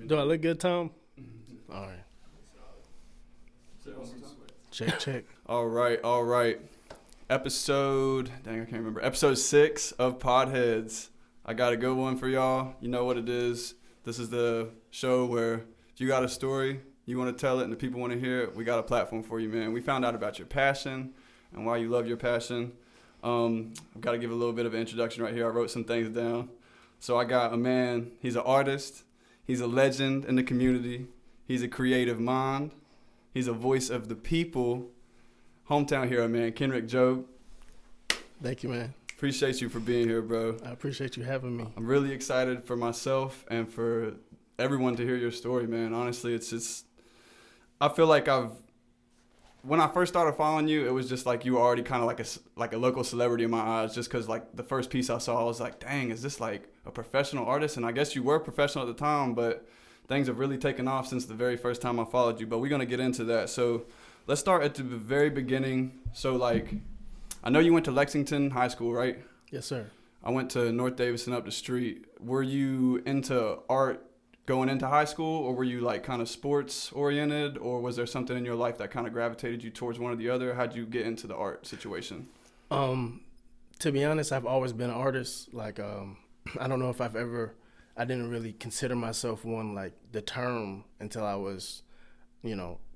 Do I look good, Tom? All right. Check. All right. Episode 6 of Podheads. I got a good one for y'all. You know what it is. This is the show where if you got a story, you want to tell it, and the people want to hear it, we got a platform for you, man. We found out about your passion and why you love your passion. I've got to give a little bit of an introduction right here. I wrote some things down. So I got a man. He's an artist. He's a legend in the community. He's a creative mind. He's a voice of the people. Hometown hero, man. Kenrick Jobe. Thank you, man. Appreciate you for being here, bro. I appreciate you having me. I'm really excited for myself and for everyone to hear your story, man. Honestly, it's just, I feel like when I first started following you, it was just like you were already kind of like a local celebrity in my eyes, just because like the first piece I saw, I was like, dang, is this like a professional artist? And I guess you were professional at the time, but things have really taken off since the very first time I followed you. But we're going to get into that. So let's start at the very beginning. So like, I know you went to Lexington High School, right? Yes, sir. I went to North Davidson up the street. Were you into art going into high school, or were you like kind of sports oriented, or was there something in your life that kind of gravitated you towards one or the other? How'd you get into the art situation? To be honest, I've always been an artist. Like, I don't know if I didn't really consider myself one, like the term, until I was,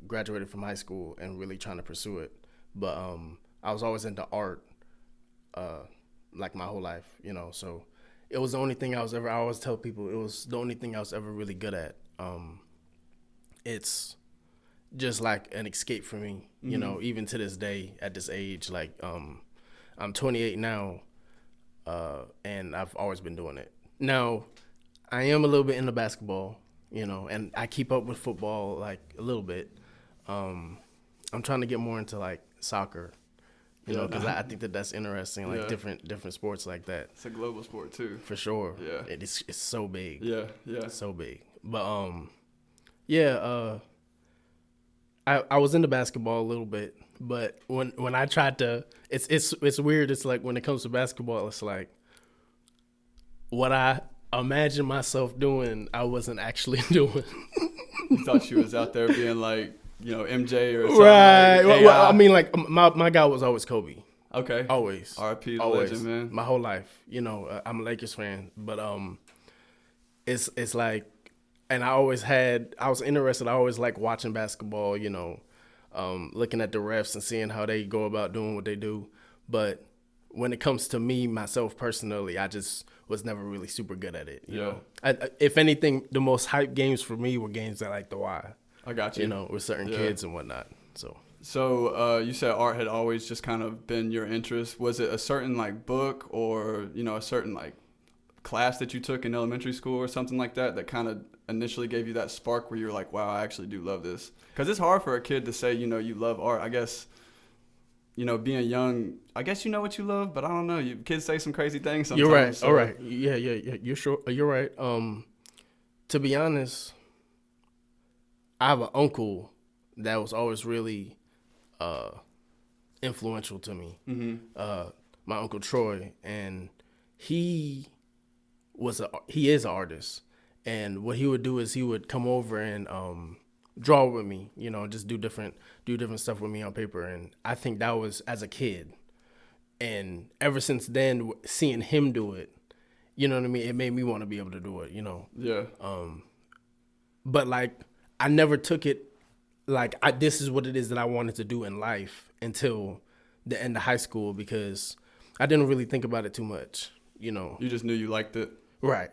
graduated from high school and really trying to pursue it. But I was always into art, like my whole life, so it was the only thing I always tell people, it was the only thing I was ever really good at. It's just like an escape for me, even to this day at this age. Like, I'm 28 now, and I've always been doing it. Now, I am a little bit into basketball, and I keep up with football like a little bit. I'm trying to get more into like soccer, because I think that's interesting, like different sports like that. It's a global sport too. For sure. Yeah. It's so big. Yeah. It's so big. But I was into basketball a little bit, but when I tried to, it's weird. It's like when it comes to basketball, it's like what I imagine myself doing, I wasn't actually doing. You thought she was out there being like, MJ or something. Right. Like, well, I mean, like my guy was always Kobe. Okay. Always. R.I.P. the always. legend, man. My whole life. I'm a Lakers fan, but it's like, and I was interested. I always like watching basketball. Looking at the refs and seeing how they go about doing what they do. But when it comes to me, myself personally, I just was never really super good at it. You know? If anything, the most hype games for me were games that like the Y. I got you. With certain kids and whatnot. So you said art had always just kind of been your interest. Was it a certain like book or, a certain like class that you took in elementary school or something like that kind of initially gave you that spark where you were like, wow, I actually do love this? Because it's hard for a kid to say, you love art. I guess, being young, I guess you know what you love, but I don't know. Kids say some crazy things sometimes. You're right. So. All right. Yeah. You're right. To be honest, I have an uncle that was always really influential to me. Mm-hmm. My Uncle Troy, and he is an artist. And what he would do is he would come over and draw with me, just do different stuff with me on paper. And I think that was as a kid. And ever since then, seeing him do it, you know what I mean? It made me want to be able to do it, Yeah. But like, I never took it like this is what it is that I wanted to do in life until the end of high school, because I didn't really think about it too much, You just knew you liked it. Right.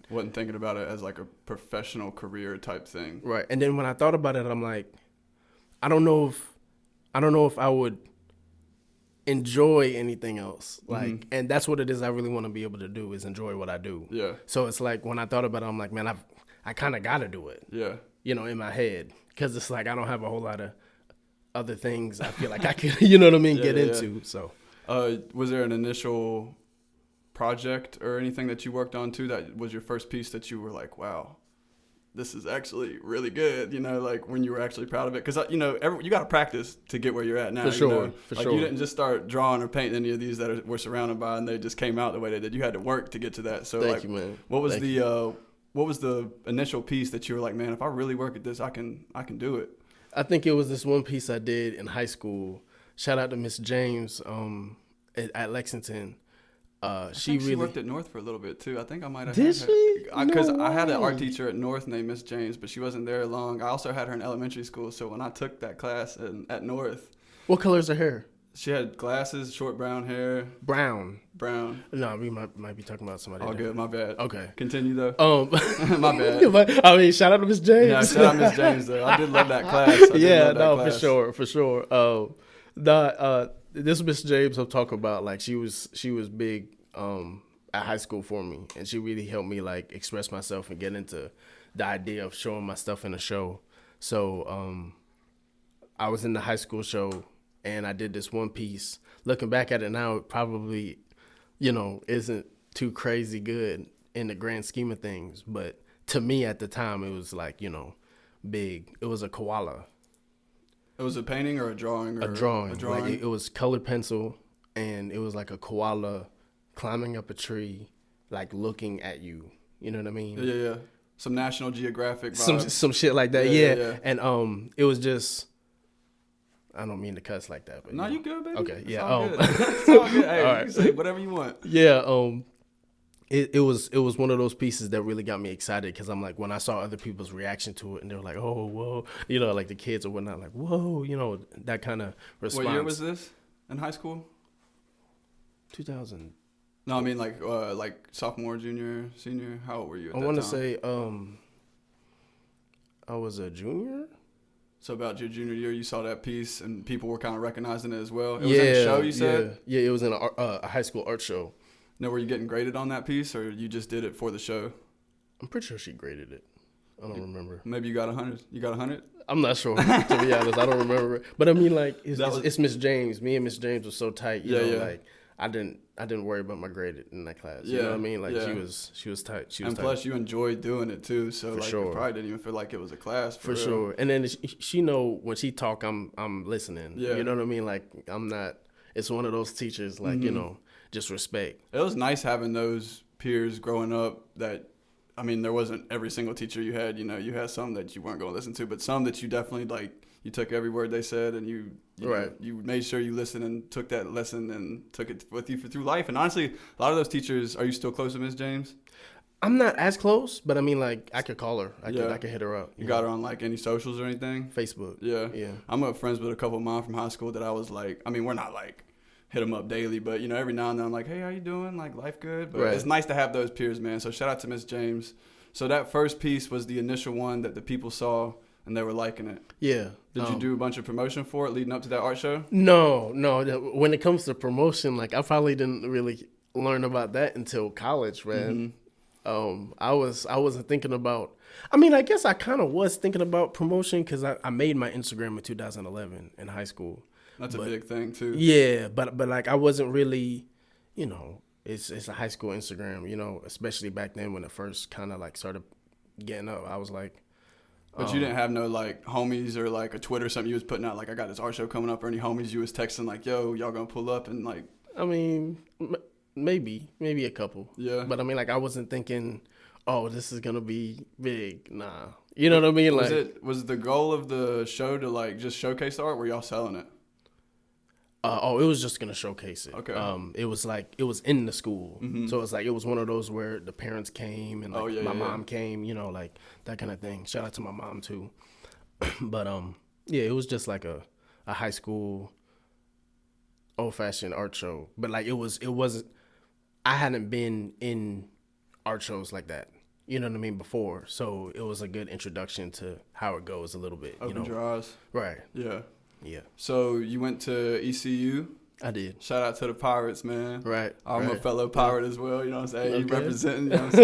Wasn't thinking about it as like a professional career type thing. Right. And then when I thought about it, I'm like, I don't know if I would enjoy anything else. Like, and that's what it is I really want to be able to do, is enjoy what I do. Yeah. So it's like when I thought about it, I'm like, man, I kind of got to do it. Yeah. In my head, because it's like I don't have a whole lot of other things I feel like I could, get into. So, was there an initial project or anything that you worked on too that was your first piece that you were like, wow, this is actually really good, like when you were actually proud of it? Because, you got to practice to get where you're at now. For sure. You didn't just start drawing or painting any of these that we're surrounded by and they just came out the way they did. You had to work to get to that. So, Thank you, man. What was what was the initial piece that you were like, man, if I really work at this, I can do it? I think it was this one piece I did in high school. Shout out to Miss James at Lexington. She worked at North for a little bit too. I think I might have. Did she? Because I had an art teacher at North named Miss James, but she wasn't there long. I also had her in elementary school, so when I took that class at North, what color's her hair? she had glasses, short brown hair. Brown. No, we might be talking about somebody. All good. My bad. Okay. Continue though. My bad. But, I mean, shout out to Miss James. Yeah, shout out Miss James though. I did love that class. For sure. This Miss James I'm talking about, like she was big at high school for me, and she really helped me like express myself and get into the idea of showing my stuff in a show. So I was in the high school show, and I did this one piece. Looking back at it now, it probably, isn't too crazy good in the grand scheme of things. But to me at the time, it was like, big. It was a koala. It was a painting or a drawing? A drawing. Like it was colored pencil, and it was like a koala climbing up a tree, like looking at you. You know what I mean? Yeah. Some National Geographic vibes. Some shit like that. Yeah. And it was just. I don't mean to cuss like that, but no, you good, baby. Okay, it's yeah. All good. It's all good. Hey, all you right. can say whatever you want. Yeah. It was one of those pieces that really got me excited, because I'm like, when I saw other people's reaction to it, and they were like, oh, whoa, like the kids or whatnot, like, whoa, that kind of response. What year was this in high school? 2000. No, I mean like sophomore, junior, senior. How old were you at that time? I want to say I was a junior. So about your junior year, you saw that piece, and people were kind of recognizing it as well. It was in a show, you said? Yeah, it was in a high school art show. Now, were you getting graded on that piece, or you just did it for the show? I'm pretty sure she graded it. I don't remember. Maybe you got 100. You got 100? I'm not sure, to be honest. I don't remember. But I mean, like, it's Miss James. Me and Miss James were so tight. You know, like, I didn't worry about my grade in that class. You know what I mean? Like, she was tight. And plus, you enjoyed doing it too. So like, sure. You probably didn't even feel like it was a class. For sure. And then she know when she talk, I'm listening. Yeah. You know what I mean? Like, I'm not. It's one of those teachers, like, just respect. It was nice having those peers growing up that, I mean, there wasn't every single teacher you had. You had some that you weren't going to listen to, but some that you definitely, like, you took every word they said, and you made sure you listened and took that lesson and took it with you through life. And honestly, a lot of those teachers, are you still close to Miss James? I'm not as close, but I mean, like, I could call her. I could hit her up. You got her on, like, any socials or anything? Facebook. Yeah. I'm friends with a couple of mine from high school that I was like, I mean, we're not like hit them up daily, but every now and then I'm like, hey, how you doing? Like, life good? But It's nice to have those peers, man. So shout out to Miss James. So that first piece was the initial one that the people saw and they were liking it. Yeah. Did you do a bunch of promotion for it leading up to that art show? No. When it comes to promotion, like, I probably didn't really learn about that until college, man. Mm-hmm. I wasn't thinking about. I mean, I guess I kind of was thinking about promotion because I made my Instagram in 2011 in high school. That's a big thing too. Yeah, but like I wasn't really, it's a high school Instagram, especially back then when it first kind of like started getting up. I was like. But you didn't have no like homies or like a Twitter or something you was putting out like I got this art show coming up, or any homies you was texting like, yo, y'all gonna pull up and like. I mean, maybe a couple. Yeah. But I mean, like I wasn't thinking, oh, this is gonna be big. Nah, you know what I mean? Like, was the goal of the show to like just showcase the art? Were y'all selling it? It was just gonna showcase it. Okay. It was in the school, so it's like it was one of those where the parents came and like my mom came, like that kind of thing. Shout out to my mom too. But it was just like a high school old fashioned art show. But like it wasn't. I hadn't been in art shows like that. You know what I mean? Before, so it was a good introduction to how it goes a little bit. Open your eyes. Right. Yeah. Yeah. So you went to ECU. I did. Shout out to the Pirates, man. Right. I'm a fellow Pirate as well. You know what I'm saying? Okay. You representing. You know what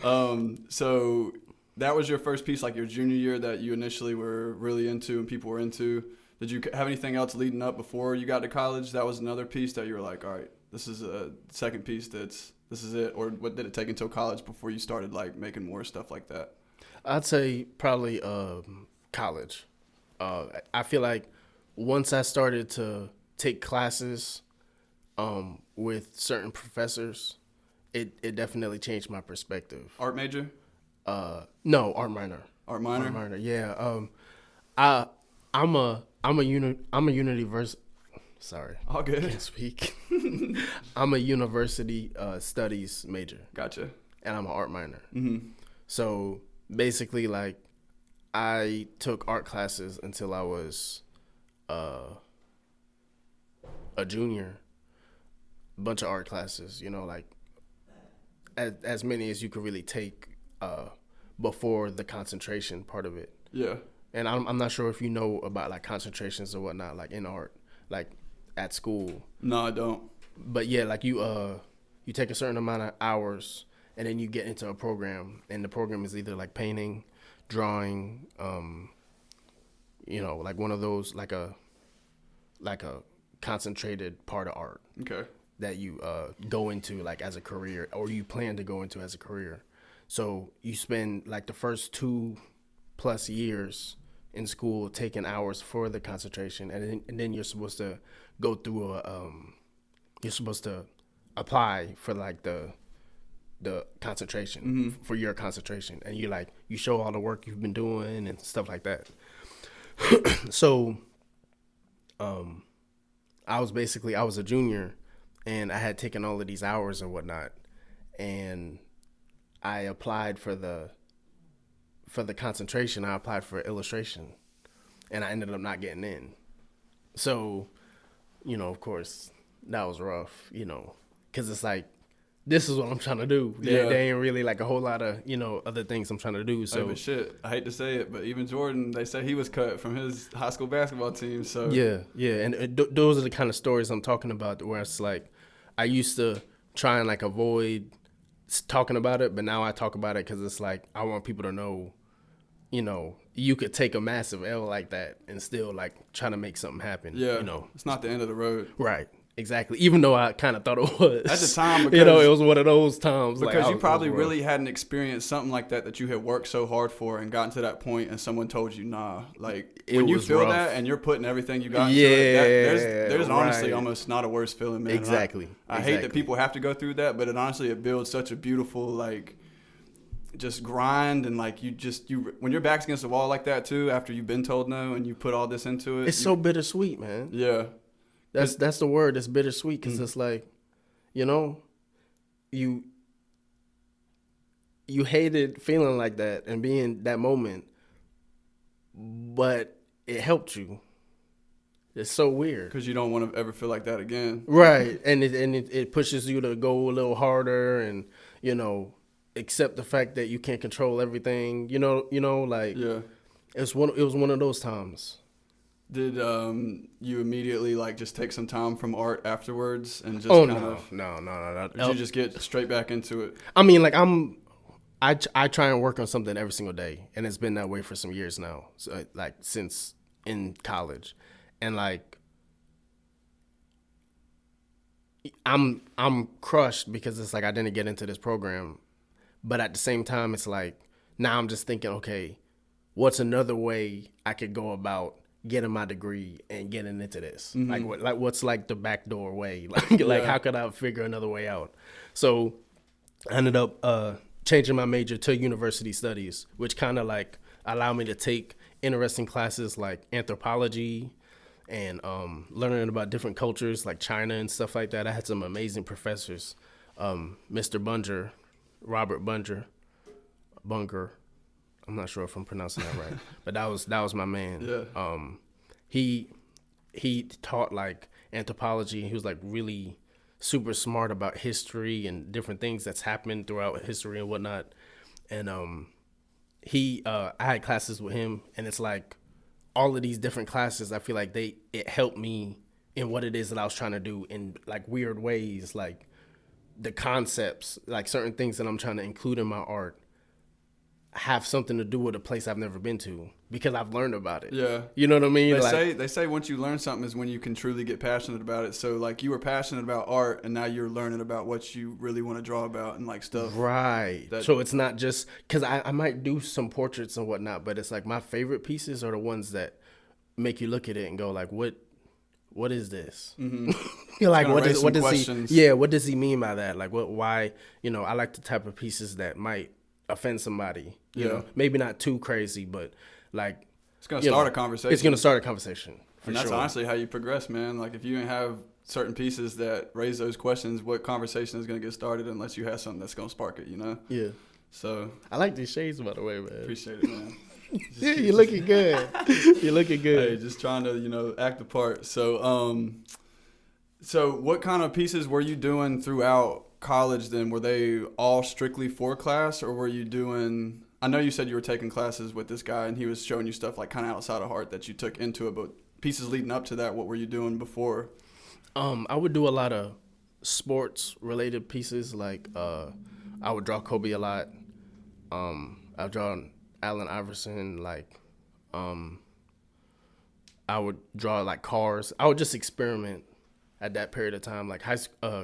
I'm saying? So that was your first piece, like your junior year, that you initially were really into and people were into. Did you have anything else leading up before you got to college? That was another piece that you were like, all right, this is a second piece. This is it. Or what did it take until college before you started like making more stuff like that? I'd say probably college. I feel like once I started to take classes with certain professors, it definitely changed my perspective. Art major? No, art minor. Art minor? Art minor, yeah. I'm a university. Sorry, All good. Can't speak. I'm a university studies major. Gotcha. And I'm an art minor. Mm-hmm. So basically, like, I took art classes until I was a junior. A bunch of art classes, you know, like as many as you could really take before the concentration part of it. Yeah. And I'm not sure if you know about like concentrations or whatnot, like in art, like at school. No, I don't. But yeah, like you take a certain amount of hours and then you get into a program, and the program is either like painting, drawing, you know, like one of those, like a concentrated part of art. Okay. That you go into like as a career, or you plan to go into as a career. So you spend like the first 2+ years in school taking hours for the concentration, and then you're supposed to go through you're supposed to apply for like the concentration, for your concentration, and you show all the work you've been doing and stuff like that. So I was a junior, and I had taken all of these hours and whatnot, and I applied for the concentration. I applied for illustration, and I ended up not getting in. So, you know, of course, that was rough, you know, because it's like, this is what I'm trying to do. There ain't really like a whole lot of, you know, other things I'm trying to do. So, but shit, I hate to say it, but even Jordan, they say he was cut from his high school basketball team. So yeah, and those are the kind of stories I'm talking about, where it's like, I used to try and like avoid talking about it, but now I talk about it because it's like, I want people to know, you know, you could take a massive L like that and still like try to make something happen. Yeah, you know, it's not the end of the road. Right. Exactly. Even though I kind of thought it was at the time, because, you know, it was one of those times because like, you probably really hadn't experienced something like that you had worked so hard for and gotten to that point, and someone told you, nah. Like when you feel rough. That and you're putting everything you got into it, there's honestly almost not a worse feeling, man. Exactly. I hate that people have to go through that, but it builds such a beautiful like just grind, and like you when your back's against the wall like that too, after you've been told no and you put all this into it, it's so bittersweet, man. Yeah. That's the word. It's bittersweet because it's like, you know, you hated feeling like that and being that moment, but it helped you. It's so weird because you don't want to ever feel like that again, right? And it pushes you to go a little harder, and you know, accept the fact that you can't control everything. You know, like it was one of those times. Did you immediately like just take some time from art afterwards and just no. Did you just get straight back into it? I mean, like I try and work on something every single day, and it's been that way for some years now. So, like since in college, and like I'm crushed because it's like I didn't get into this program, but at the same time, it's like now I'm just thinking, okay, what's another way I could go about getting my degree and getting into this? What's like the backdoor way? Like how could I figure another way out? So I ended up changing my major to university studies, which kind of like allowed me to take interesting classes like anthropology and learning about different cultures like China and stuff like that. I had some amazing professors, Mr. Robert Bunger. I'm not sure if I'm pronouncing that right, but that was my man. Yeah. He taught like anthropology. He was like really super smart about history and different things that's happened throughout history and whatnot. And I had classes with him, and it's like all of these different classes, I feel like it helped me in what it is that I was trying to do in like weird ways, like the concepts, like certain things that I'm trying to include in my art have something to do with a place I've never been to because I've learned about it. Yeah. You know what I mean? They say once you learn something is when you can truly get passionate about it. So like you were passionate about art, and now you're learning about what you really want to draw about and like stuff. Right. So it's not just because I might do some portraits and whatnot, but it's like my favorite pieces are the ones that make you look at it and go like, what is this? Mm-hmm. You're like, what does he mean by that? Like why, you know, I like the type of pieces that might offend somebody. You know, maybe not too crazy, but like it's gonna start a conversation. It's gonna start a conversation. And that's honestly how you progress, man. Like if you didn't have certain pieces that raise those questions, what conversation is gonna get started unless you have something that's gonna spark it, you know? Yeah. So I like these shades, by the way, man. Appreciate it, man. You're looking good. You're looking good. Hey, just trying to, act the part. So, so what kind of pieces were you doing throughout college then? Were they all strictly for class, or were you doing, I know you said you were taking classes with this guy and he was showing you stuff like kind of outside of art that you took into it, but pieces leading up to that, what were you doing before? I would do a lot of sports related pieces. Like, I would draw Kobe a lot. I've drawn Allen Iverson, like, I would draw like cars. I would just experiment at that period of time. Like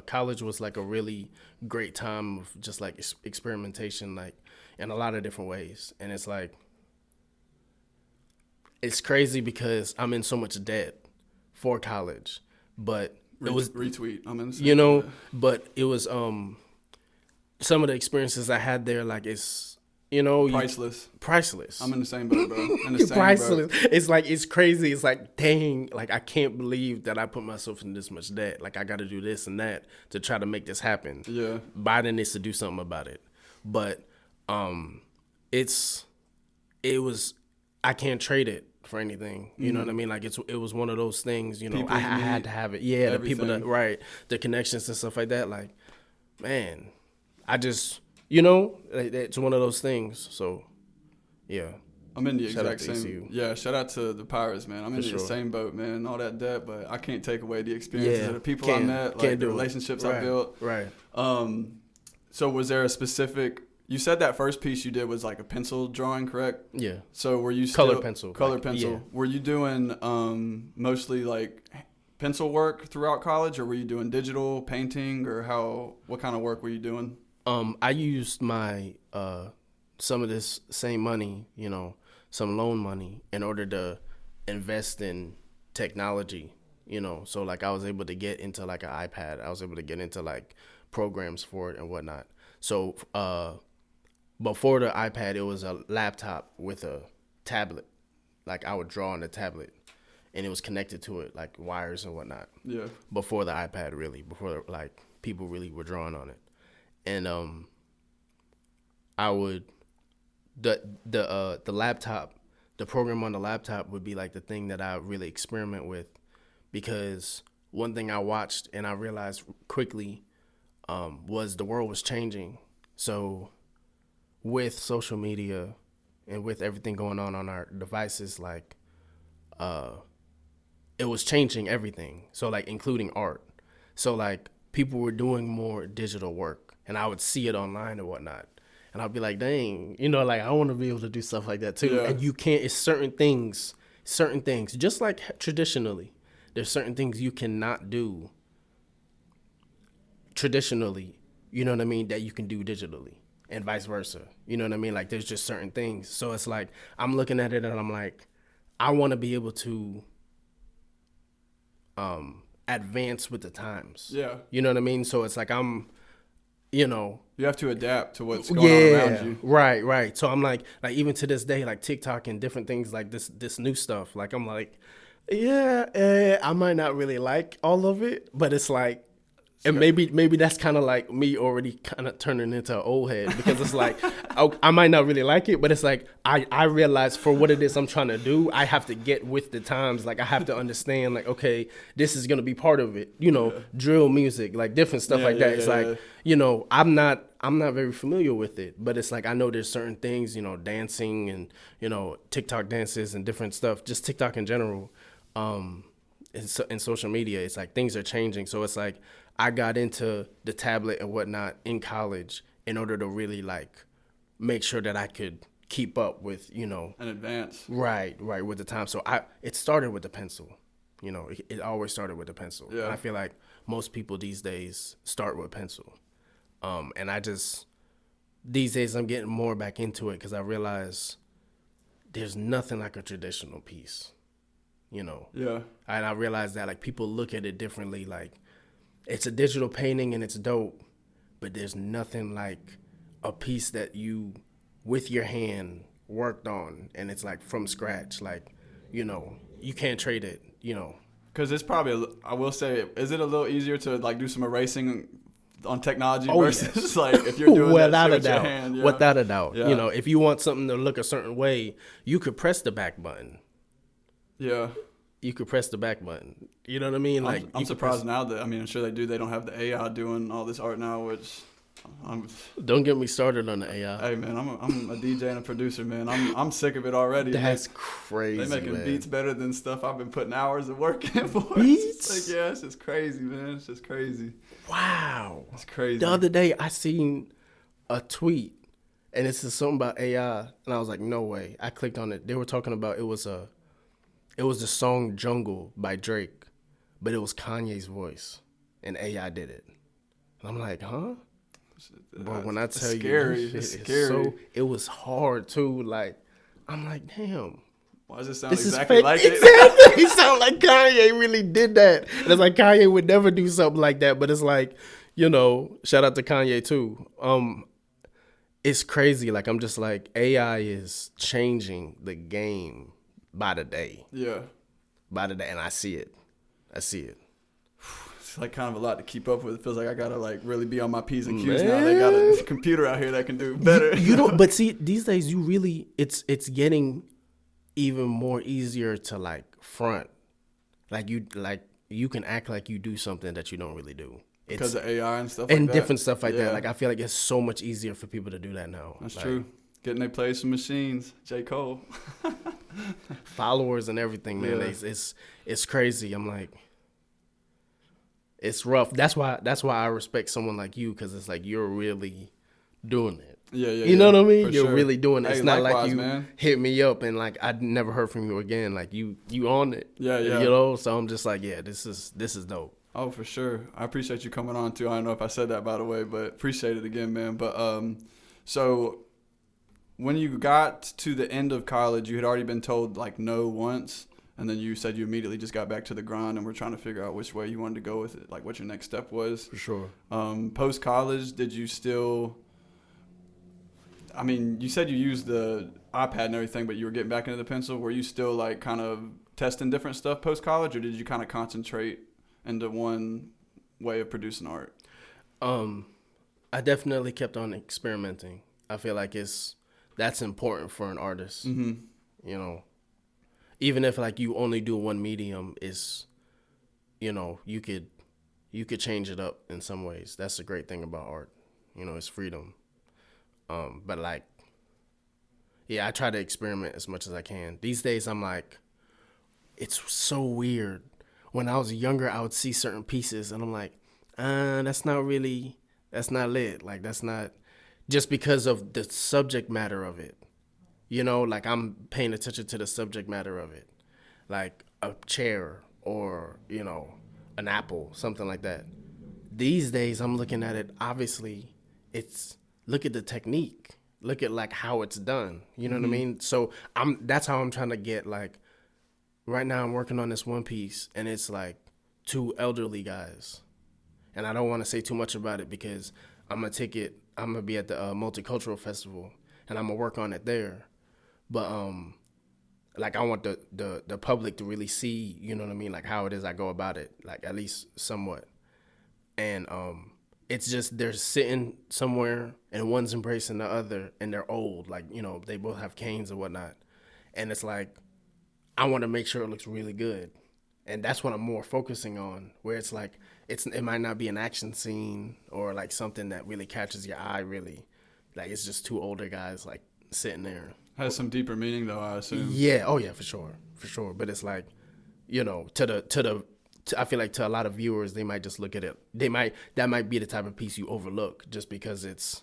college was like a really great time of just like experimentation, like in a lot of different ways. And it's like, it's crazy because I'm in so much debt for college, but it was retweet. I'm in the same but it was, some of the experiences I had there, like it's, priceless. I'm in the same boat, bro. In the same priceless. Boat. It's like, it's crazy. It's like, dang, like I can't believe that I put myself in this much debt. Like I got to do this and that to try to make this happen. Yeah. Biden needs to do something about it. But I can't trade it for anything. You know what I mean? Like it was one of those things, I had to have it. Yeah, everything. The people the connections and stuff like that. Like, man, I just, it's one of those things. So, yeah. I'm in the exact same. ECU. Yeah, shout out to the Pirates, man. I'm in the same boat, man. All that debt, but I can't take away the experiences of the people I met, like the relationships I built. Right. So was there a specific? You said that first piece you did was like a pencil drawing, correct? Yeah. So were you color pencil? Yeah. Were you doing mostly like pencil work throughout college, or were you doing digital painting, or what kind of work were you doing? I used my some of this same money, some loan money, in order to invest in technology, So like I was able to get into like an iPad. I was able to get into like programs for it and whatnot. So before the iPad, it was a laptop with a tablet. Like I would draw on the tablet, and it was connected to it, like wires and whatnot. Yeah. Before the iPad, really, before like people really were drawing on it. And I would the laptop, the program on the laptop would be like the thing that I really experiment with, because one thing I watched and I realized quickly was the world was changing. So with social media and with everything going on our devices, like it was changing everything. So like including art. So like people were doing more digital work, and I would see it online and whatnot. And I'd be like, dang, like I want to be able to do stuff like that too. Yeah. And you can't, it's certain things, just like traditionally, there's certain things you cannot do traditionally, you know what I mean, that you can do digitally, and vice versa. You know what I mean? Like there's just certain things. So it's like, I'm looking at it and I'm like, I want to be able to advance with the times. Yeah. You know what I mean? So it's like you have to adapt to what's going on around you. Right. So I'm like even to this day, like TikTok and different things like this new stuff, like I'm like, I might not really like all of it, but it's like, and maybe that's kind of like me already kind of turning into an old head, because it's like I might not really like it, but it's like I realize for what it is I'm trying to do, I have to get with the times. Like I have to understand, like, okay, this is gonna be part of it. Drill music, like different stuff like that. It's like I'm not very familiar with it, but it's like I know there's certain things, dancing and TikTok dances and different stuff, just TikTok in general. In social media, it's like things are changing. So it's like I got into the tablet and whatnot in college in order to really like make sure that I could keep up with, and advance. Right, with the time. So it started with the pencil. It always started with the pencil. Yeah. And I feel like most people these days start with pencil. And these days I'm getting more back into it because I realize there's nothing like a traditional piece. Yeah. And I realized that like people look at it differently. Like it's a digital painting and it's dope, but there's nothing like a piece that you with your hand worked on, and it's like from scratch, like, you know, you can't trade it, you know. Because it's probably, I will say, is it a little easier to like do some erasing on technology versus yes. like if you're doing without that a shit with doubt, your hand? Yeah. without a doubt. Yeah. You know, if you want something to look a certain way, you could press the back button. Yeah. You could press the back button. You know what I mean? Like, I'm surprised now that, I mean, I'm sure they do. They don't have the AI doing all this art now, which don't get me started on the AI. Hey man, I'm a DJ and a producer, man. I'm sick of it already. That's crazy. They making man. beats better than stuff I've been putting hours of work in for. Beats? It's like, yeah, it's just crazy, man. It's just crazy. Wow. It's crazy. The other day I seen a tweet and it said something about AI and I was like, no way. I clicked on it. They were talking about it was the song Jungle by Drake, but it was Kanye's voice and AI did it. And I'm like, huh? But when I tell you, it's scary. So it was hard too. Like, I'm like, damn. Why does it sound This exactly is like fake. it? Exactly. He sound like Kanye really did that. And it's like Kanye would never do something like that. But it's like, you know, shout out to Kanye too. It's crazy. Like, I'm just like, AI is changing the game by the day. Yeah. By the day. And I see it. I see it. It's like kind of a lot to keep up with. It feels like I gotta like really be on my P's and Q's now. They got a computer out here that can do better. You don't. But see, these days you really, it's getting even more easier to like front. Like you can act like you do something that you don't really do. Because of AI and stuff like and that. different stuff like that. Like I feel like it's so much easier for people to do that now. That's like, true. Getting they play some machines. J. Cole. Followers and everything, man. Yeah. It's crazy. I'm like, it's rough. That's why I respect someone like you, because it's like you're really doing it. Yeah. You know what I mean? For You're sure. really doing it. Hey, it's not likewise, like you man. hit me up and like I never heard from you again. Like you on it. Yeah. You know? So I'm just like, yeah, this is dope. Oh, for sure. I appreciate you coming on too. I don't know if I said that by the way, but appreciate it again, man. But so when you got to the end of college, you had already been told like no once, and then you said you immediately just got back to the grind and were trying to figure out which way you wanted to go with it, like what your next step was. For sure. Post college, did you still? I mean, you said you used the iPad and everything, but you were getting back into the pencil. Were you still like kind of testing different stuff post college, or did you kind of concentrate into one way of producing art? I definitely kept on experimenting. I feel like that's important for an artist. Mm-hmm. You know, even if like you only do one medium, is, you know, you could change it up in some ways. That's the great thing about art. You know, it's freedom. But like, yeah, I try to experiment as much as I can. These days, I'm like, it's so weird. When I was younger, I would see certain pieces and I'm like, that's not lit. Like, that's not, just because of the subject matter of it. You know, like I'm paying attention to the subject matter of it. Like a chair or, you know, an apple, something like that. These days, I'm looking at it, obviously, look at the technique. Look at like how it's done. You know what I mean? So that's how I'm trying to get like, right now I'm working on this one piece and it's like two elderly guys. And I don't want to say too much about it because I'm going to be at the Multicultural Festival and I'm going to work on it there. But like I want the public to really see, you know what I mean, like how it is I go about it, like at least somewhat. And it's just they're sitting somewhere and one's embracing the other and they're old, like, you know, they both have canes and whatnot. And it's like, I want to make sure it looks really good. And that's what I'm more focusing on, where it's like, it might not be an action scene or like something that really catches your eye, really. Like, it's just two older guys like sitting there. Has some deeper meaning though, I assume. Yeah. Oh yeah, for sure. But it's like, you know, I feel like to a lot of viewers, they might just look at it. That might be the type of piece you overlook just because it's,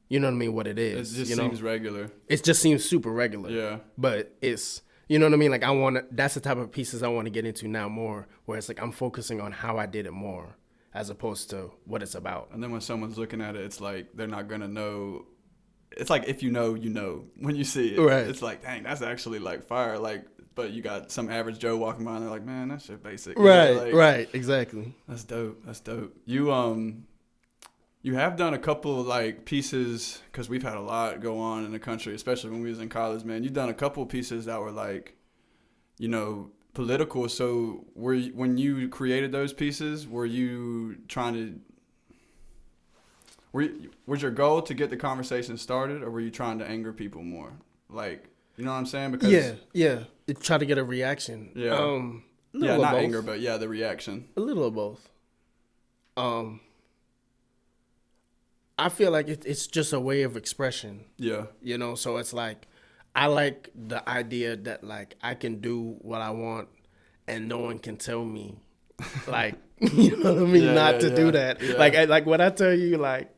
you know what I mean, what it is. It just seems regular. It just seems super regular. Yeah. But it's, you know what I mean? Like that's the type of pieces I want to get into now more, where it's like I'm focusing on how I did it more as opposed to what it's about. And then when someone's looking at it, it's like they're not going to know. It's like if you know when you see it. Right. It's like, dang, that's actually like fire. Like, but you got some average Joe walking by and they're like, man, that shit basic. Right, you know, like, right, exactly. That's dope. You, You have done a couple like pieces, because we've had a lot go on in the country, especially when we was in college, man. You've done a couple pieces that were like, you know, political. So when you created those pieces, were you trying to, was your goal to get the conversation started, or were you trying to anger people more? Like, you know what I'm saying? Because try to get a reaction. Yeah. Yeah, not anger, but yeah, the reaction. A little of both. I feel like it's just a way of expression. Yeah. You know, so it's like, I like the idea that like I can do what I want and no one can tell me, like, you know what I mean, not to do that. Yeah. Like when I tell you, like,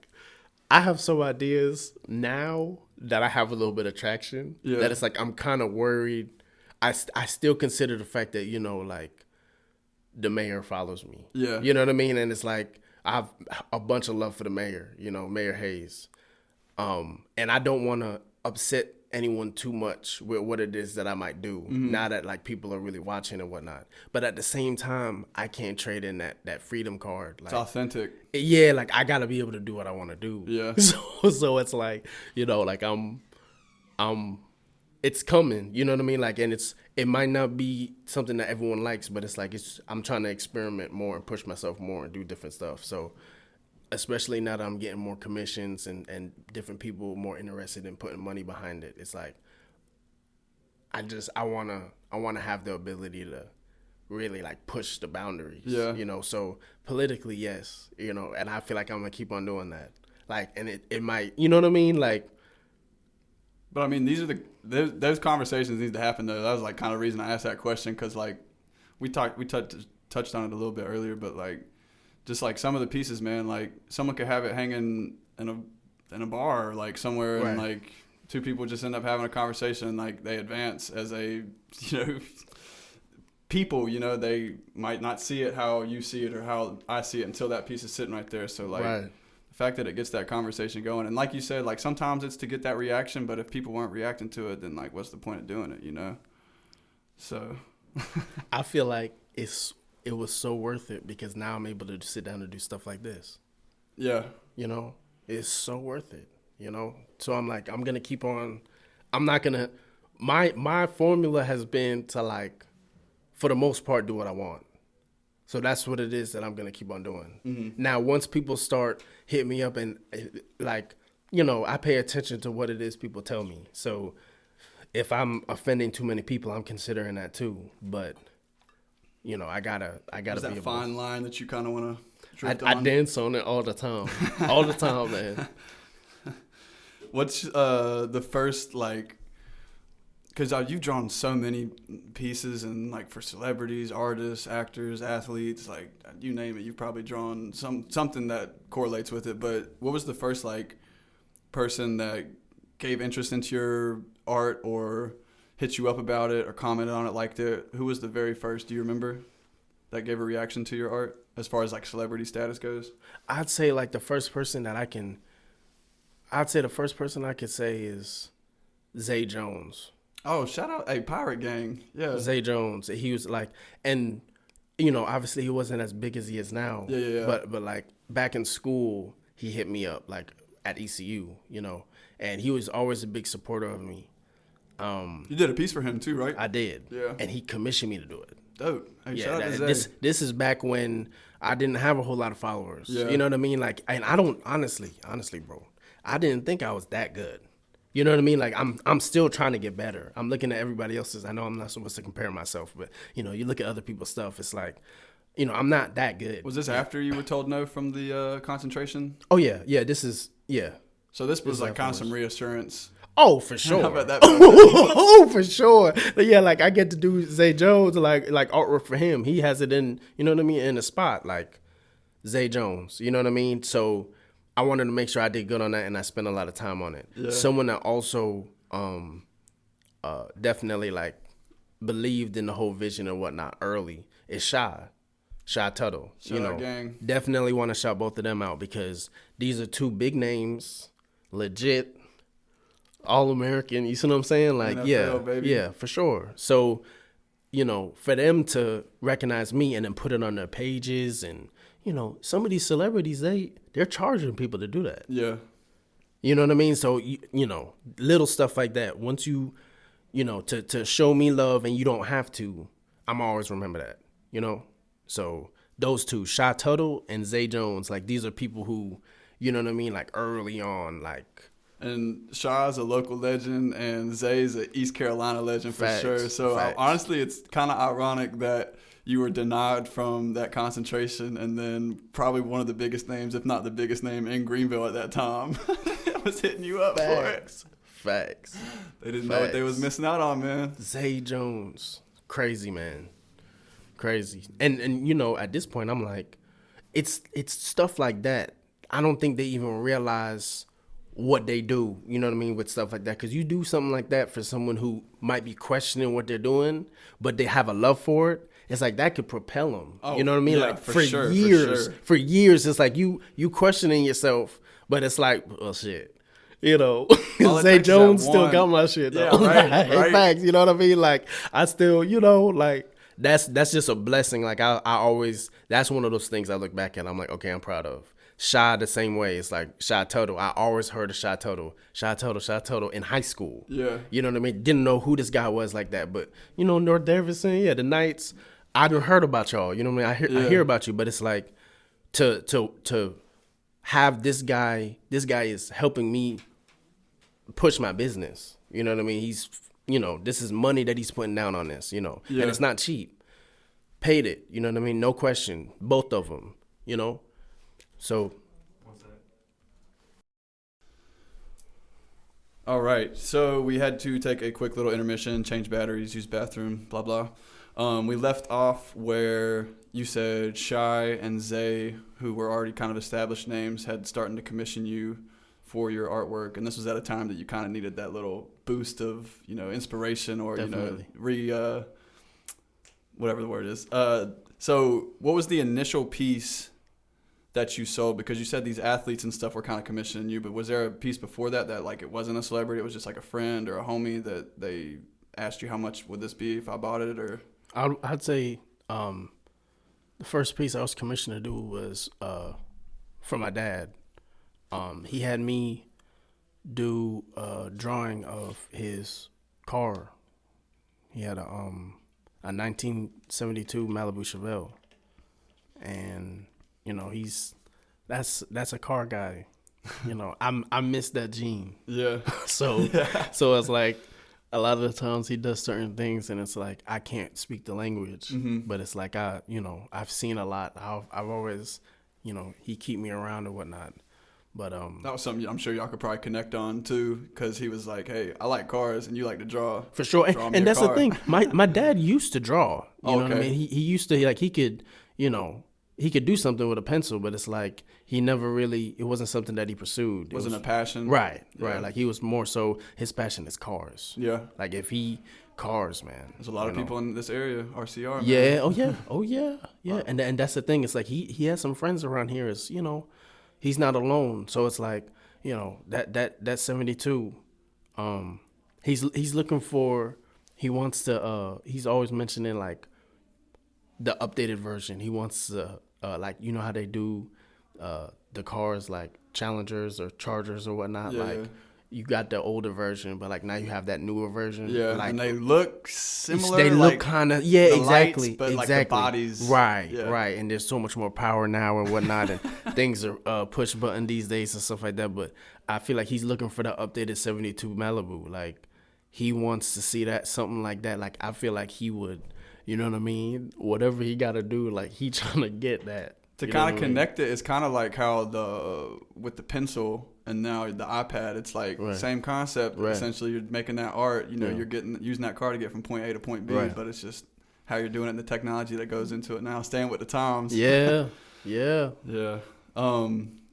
I have some ideas now that I have a little bit of traction. Yeah. That it's like I'm kind of worried. I still consider the fact that, you know, like, the mayor follows me. Yeah. You know what I mean? And it's like, I have a bunch of love for the mayor, you know, Mayor Hayes. And I don't want to upset anyone too much with what it is that I might do, now that, like, people are really watching and whatnot. But at the same time, I can't trade in that freedom card. Like, it's authentic. Yeah, like, I got to be able to do what I want to do. Yeah. So it's like, you know, like, it's coming, you know what I mean? Like, and it might not be something that everyone likes, but it's like, I'm trying to experiment more and push myself more and do different stuff. So, especially now that I'm getting more commissions and different people more interested in putting money behind it, it's like, I wanna have the ability to really, like, push the boundaries. Yeah. You know, so politically, yes, you know, and I feel like I'm gonna keep on doing that. Like, and it might, you know what I mean? Like, but I mean, those conversations need to happen though. That was like kind of the reason I asked that question, because like we touched on it a little bit earlier, but like just like some of the pieces, man, like someone could have it hanging in a bar like somewhere, right, and like two people just end up having a conversation and like they advance as a, you know, people, you know, they might not see it how you see it or how I see it until that piece is sitting right there. So like, right, the fact that it gets that conversation going, and like you said, like sometimes it's to get that reaction, but if people weren't reacting to it, then like what's the point of doing it, you know? So I feel like it was so worth it because now I'm able to sit down and do stuff like this. Yeah. You know, it's so worth it, you know? So I'm like, I'm going to keep on. I'm not going to, my formula has been to, like, for the most part, do what I want. So that's what it is that I'm going to keep on doing. Mm-hmm. Now, once people start hitting me up and, like, you know, I pay attention to what it is people tell me. So if I'm offending too many people, I'm considering that too. But, you know, I gotta be able. Is that fine line that you kind of want to drift on? I dance on it all the time. All the time, man. What's the first, like, because you've drawn so many pieces, and like for celebrities, artists, actors, athletes, like you name it, you've probably drawn something that correlates with it. But what was the first like person that gave interest into your art or hit you up about it or commented on it? Like, who was the very first? Do you remember that gave a reaction to your art as far as like celebrity status goes? I'd say like the first person I could say is Zay Jones. Oh, shout out, hey, Pirate Gang. Yeah. Zay Jones. He was like, and, you know, obviously he wasn't as big as he is now. Yeah. But like back in school, he hit me up like at ECU, you know, and he was always a big supporter of me. You did a piece for him too, right? I did. Yeah. And he commissioned me to do it. Dope. Hey, yeah, shout out to Zay. This is back when I didn't have a whole lot of followers. Yeah. You know what I mean? Like, and I don't, honestly, bro, I didn't think I was that good. You know what I mean? Like, I'm still trying to get better. I'm looking at everybody else's. I know I'm not supposed to compare myself, but, you know, you look at other people's stuff, it's like, you know, I'm not that good. Was this after you were told no from the concentration? Oh, yeah. Yeah, yeah. So this was like kind of some reassurance. Oh, for sure. How about that? Oh, for sure. But yeah, like I get to do Zay Jones, like artwork for him. He has it in, you know what I mean, in the spot, like Zay Jones. You know what I mean? So I wanted to make sure I did good on that, and I spent a lot of time on it. Yeah. Someone that also definitely like believed in the whole vision and whatnot early is Shy Tuttle. Shout out gang. Definitely want to shout both of them out because these are two big names, legit, All-American. You see what I'm saying? Like, NFL, baby. Yeah, for sure. So, you know, for them to recognize me and then put it on their pages and, some of these celebrities, they're charging people to do that. Yeah. You know what I mean? So, little stuff like that. Once you, to show me love and you don't have to, I'm always remember that, So those two, Shy Tuttle and Zay Jones, like these are people who, you know what I mean? Like early on, like. And Shaw's a local legend and Zay's an East Carolina legend for sure. So honestly, it's kind of ironic that you were denied from that concentration, and then probably one of the biggest names, if not the biggest name in Greenville at that time, was hitting you up for it. Facts. They didn't know what they was missing out on, man. Zay Jones, crazy, man, crazy. And at this point, I'm like, it's stuff like that. I don't think they even realize what they do, you know what I mean, with stuff like that. Because you do something like that for someone who might be questioning what they're doing, but they have a love for it. It's like that could propel them. You know what I mean? Yeah, like for years, it's like you questioning yourself, but it's like, well, shit. Zay Jones still got my shit though. Yeah, right. Facts, you know what I mean? Like I still, like that's just a blessing. Like I always, that's one of those things I look back at. I'm like, okay, I'm proud of. Shy the same way. It's like Shy Tuttle. I always heard of Shy Tuttle in high school. Yeah. You know what I mean? Didn't know who this guy was like that. But, North Davidson, the Knights, I done heard about y'all. You know what I mean? I hear about you, but it's like to have this guy is helping me push my business. You know what I mean? He's, this is money that he's putting down on this, and it's not cheap. Paid it, you know what I mean? No question. Both of them, So, all right. So we had to take a quick little intermission, change batteries, use bathroom, blah blah. We left off where you said Shy and Zay, who were already kind of established names, had starting to commission you for your artwork, and this was at a time that you kind of needed that little boost of inspiration or Definitely. Whatever the word is. So what was the initial piece that you sold? Because you said these athletes and stuff were kind of commissioning you, but was there a piece before that like it wasn't a celebrity, it was just like a friend or a homie that they asked you how much would this be if I bought it? Or I'd say the first piece I was commissioned to do was for my dad. He had me do a drawing of his car. He had a 1972 Malibu Chevelle, and that's a car guy. I miss that gene. Yeah. So it's like a lot of the times he does certain things, and it's like I can't speak the language, but it's like I've seen a lot. I've always, he keep me around and whatnot. But that was something I'm sure y'all could probably connect on too, because he was like, "Hey, I like cars, and you like to draw." For sure, and that's the thing. My dad used to draw. You know what I mean? He used to he could he could do something with a pencil, but it's like he never really. It wasn't something that he pursued. It wasn't a passion. Right. Like he was more so his passion is cars. Yeah. Like if cars, man. There's a lot of people in this area, RCR. Man. Yeah. Oh yeah. Yeah. And that's the thing. It's like he has some friends around here. Is he's not alone. So it's like, that 72, he's looking for, he wants to, he's always mentioning like the updated version. He wants to, like, how they do the cars like Challengers or Chargers or whatnot. Yeah. Like you got the older version, but like now you have that newer version. Yeah, like, and they look similar. They look kind of, exactly. Lights, but exactly. like the bodies. Right. And there's so much more power now and whatnot, and things are push button these days and stuff like that. But I feel like he's looking for the updated 72 Malibu. Like he wants to see that, something like that. Like I feel like he would, you know what I mean? Whatever he got to do, like he trying to get that. To kind of connect it, it's kind of like how with the pencil and now the iPad, it's like same concept. Right. Essentially, you're making that art. You're using that car to get from point A to point B, but it's just how you're doing it and the technology that goes into it now, staying with the times. Yeah.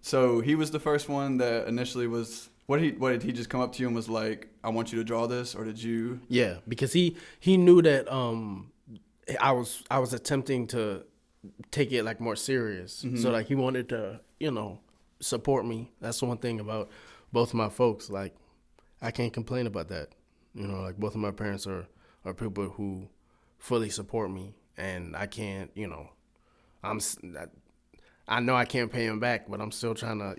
So he was the first one that initially was. What did he just come up to you and was like, "I want you to draw this," or did you? Yeah, because he knew that I was attempting to take it like more serious. Mm-hmm. So like he wanted to, support me. That's the one thing about both of my folks. Like I can't complain about that. Like both of my parents are people who fully support me, and I can't, I know I can't pay him back, but I'm still trying to,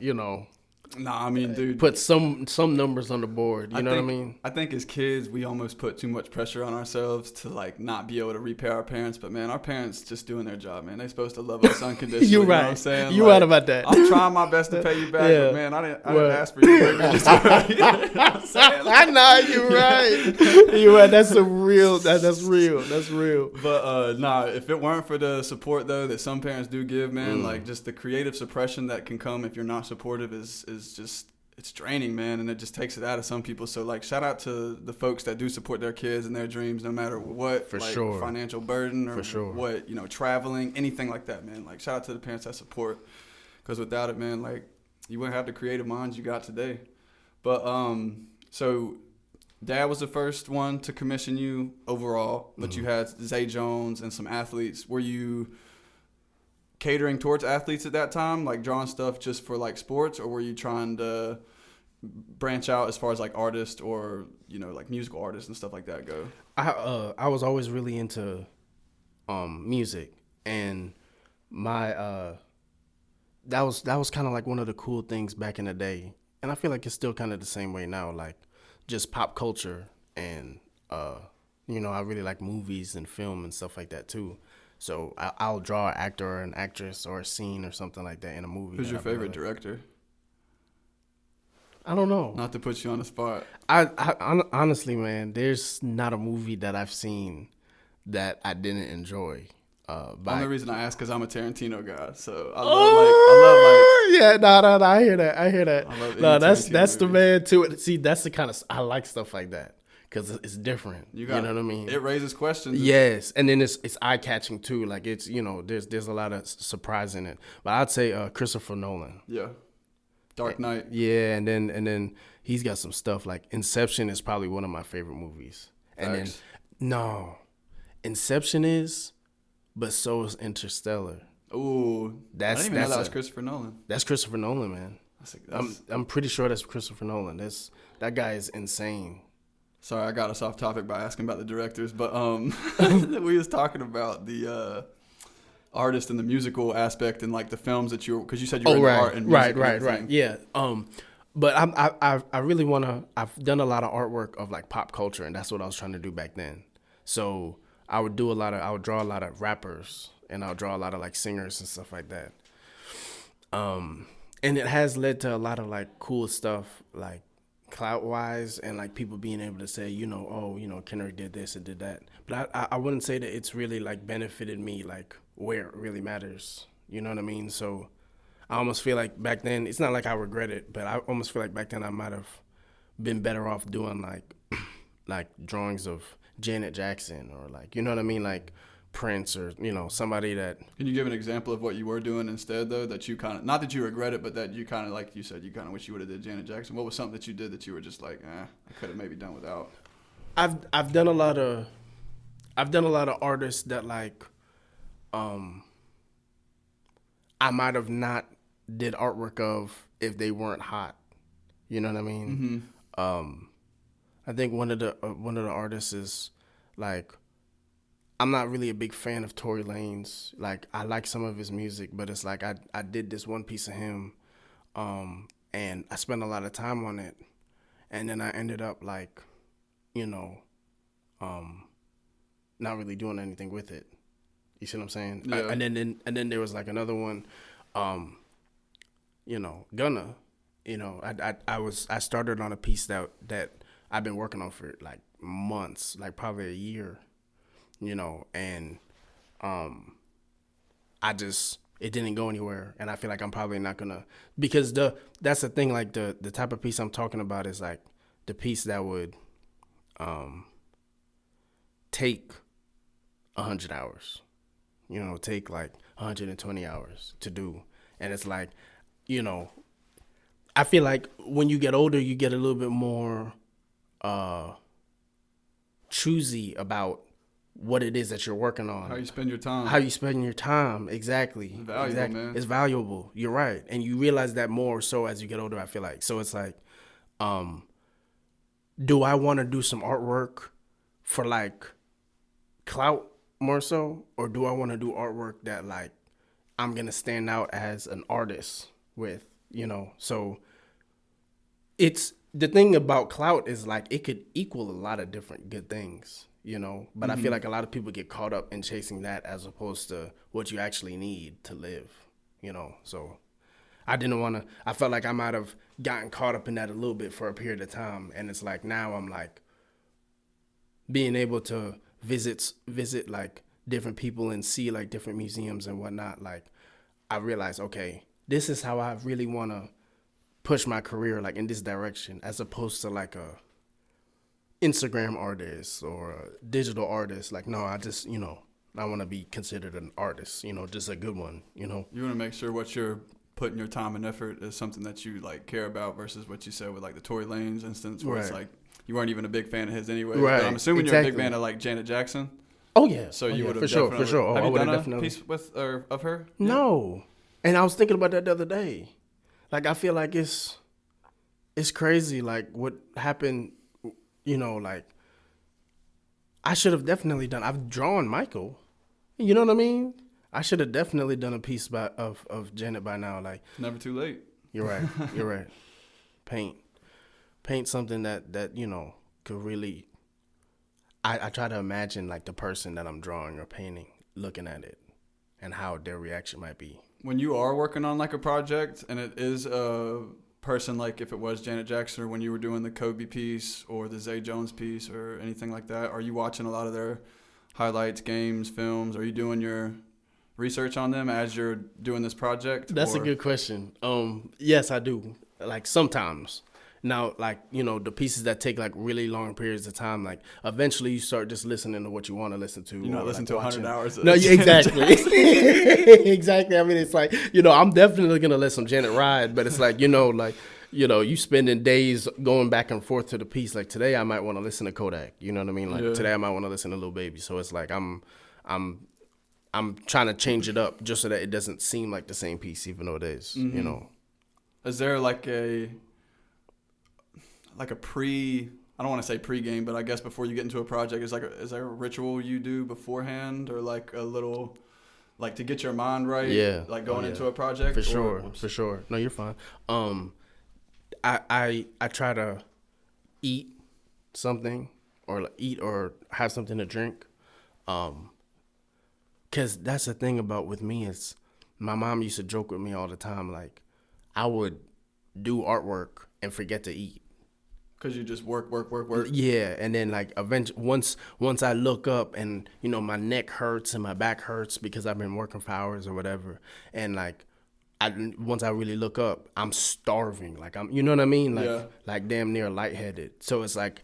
Nah, I mean, dude, put some numbers on the board. You know what I mean? I think as kids, we almost put too much pressure on ourselves to like not be able to repay our parents. But man, our parents just doing their job, man. They're supposed to love us unconditionally. You're right. You know what I'm saying? You're right about that. I'm trying my best to pay you back, Yeah. but man, I didn't ask for you to bring me this way. You know what I'm saying? I know you're right. You're right. That's real. That's real. That's real. But nah, if it weren't for the support though that some parents do give, man, like just the creative suppression that can come if you're not supportive is just. It's draining, man, and it just takes it out of some people. So, like, shout out to the folks that do support their kids and their dreams, no matter what, For like, sure, financial burden or For sure. what, traveling, anything like that, man. Like, shout out to the parents that support, because without it, man, like, you wouldn't have the creative minds you got today. But so Dad was the first one to commission you overall, but you had Zay Jones and some athletes. Were you catering towards athletes at that time, like drawing stuff just for like sports, or were you trying to branch out as far as like artists or like musical artists and stuff like that go? I was always really into music, and my that was kind of like one of the cool things back in the day, and I feel like it's still kind of the same way now, like just pop culture, and I really like movies and film and stuff like that too. So I'll draw an actor or an actress or a scene or something like that in a movie. Who's your favorite director? I don't know. Not to put you on the spot. I honestly, man, there's not a movie that I've seen that I didn't enjoy. The only reason I ask because I'm a Tarantino guy, so I love no, I hear that. I love No, that's Tarantino the movie. Man too. See, that's the kind of I like stuff like that because it's different. You know what I mean? It raises questions. Yes, and then it's eye catching too. Like it's there's a lot of surprise in it. But I'd say Christopher Nolan. Yeah. Dark Knight. Yeah, and then he's got some stuff like Inception is probably one of my favorite movies. And Facts. then no, Inception is, but so is Interstellar. Ooh, I didn't even know that was Christopher Nolan. That's Christopher Nolan, man. I'm pretty sure that's Christopher Nolan. That guy is insane. Sorry, I got us off topic by asking about the directors, but we was talking about the artist and the musical aspect and like the films that because you said you were in art and music. Right. Yeah. But I really wanna. I've done a lot of artwork of like pop culture, and that's what I was trying to do back then. So I would draw a lot of rappers, and I'll draw a lot of like singers and stuff like that. And it has led to a lot of like cool stuff, like clout wise, and like people being able to say, Kenrick did this and did that. But I wouldn't say that it's really like benefited me like where it really matters. You know what I mean? So I almost feel like back then, it's not like I regret it, but I almost feel like back then I might have been better off doing like drawings of Janet Jackson or like, you know what I mean? Like Prince or, somebody that. Can you give an example of what you were doing instead though, that you kind of, not that you regret it, but that you kind of, like you said, you kind of wish you would have did Janet Jackson? What was something that you did that you were just like, I could have maybe done without? I've done a lot of artists that like, I might have not did artwork of if they weren't hot. You know what I mean? Mm-hmm. I think one of the artists is like, I'm not really a big fan of Tory Lanez. Like I like some of his music, but it's like I did this one piece of him, and I spent a lot of time on it, and then I ended up like, not really doing anything with it. You see what I'm saying? Yeah. And then there was like another one, Gunna. I started on a piece that I've been working on for like months, like probably a year, and it didn't go anywhere, and I feel like I'm probably not gonna, because that's the thing, like the type of piece I'm talking about is like the piece that would take 100 hours, take like 120 hours to do, and it's like, I feel like when you get older, you get a little bit more choosy about what it is that you're working on. How you spend your time. Exactly. It's valuable, man. It's valuable. You're right. And you realize that more so as you get older, I feel like. So it's like, do I want to do some artwork for like clout more so? Or do I want to do artwork that like I'm going to stand out as an artist with, so it's the thing about clout is like it could equal a lot of different good things, but I feel like a lot of people get caught up in chasing that as opposed to what you actually need to live, so I felt like I might have gotten caught up in that a little bit for a period of time. And it's like, now I'm like being able to visit like different people and see like different museums and whatnot. Like I realized, okay, this is how I really want to push my career like in this direction, as opposed to like a Instagram artist or a digital artist. Like, no, I just, I want to be considered an artist, just a good one, You want to make sure what you're putting your time and effort is something that you like care about versus what you said with like the Tory Lanez instance where it's like you weren't even a big fan of his anyway. Right. But I'm assuming you're a big fan of like Janet Jackson. Oh yeah. So you would have for sure. Oh, have you done a definitely piece with or of her? No. And I was thinking about that the other day. Like I feel like it's crazy like what happened, like I should have definitely done. I've drawn Michael. You know what I mean? I should have definitely done a piece of Janet by now. Like never too late. You're right. You're right. Paint something that could really. I try to imagine like the person that I'm drawing or painting, looking at it, and how their reaction might be. When you are working on like a project and it is a person, like if it was Janet Jackson or when you were doing the Kobe piece or the Zay Jones piece or anything like that, are you watching a lot of their highlights, games, films? Are you doing your research on them as you're doing this project? That's a good question. Yes, I do. Like sometimes. Now, like, the pieces that take like really long periods of time, like eventually you start just listening to what you want to listen to. You're not listening to 100 hours. No, exactly. Exactly. I mean, it's like, I'm definitely going to let some Janet ride, but it's like, you spending days going back and forth to the piece. Like today I might want to listen to Kodak. You know what I mean? Like today I might want to listen to Lil Baby. So it's like I'm trying to change it up just so that it doesn't seem like the same piece, even though it is, Is there like a I don't want to say pre-game, but I guess before you get into a project, is there a ritual you do beforehand or like a little, like to get your mind right? Yeah. Like going into a project? For sure. No, you're fine. I try to eat something or have something to drink. Cause that's the thing about with me is my mom used to joke with me all the time. Like I would do artwork and forget to eat. Cause you just work. Yeah, and then like eventually, once I look up and my neck hurts and my back hurts because I've been working for hours or whatever, and like once I really look up, I'm starving. Like I'm, you know what I mean? Like damn near lightheaded. So it's like,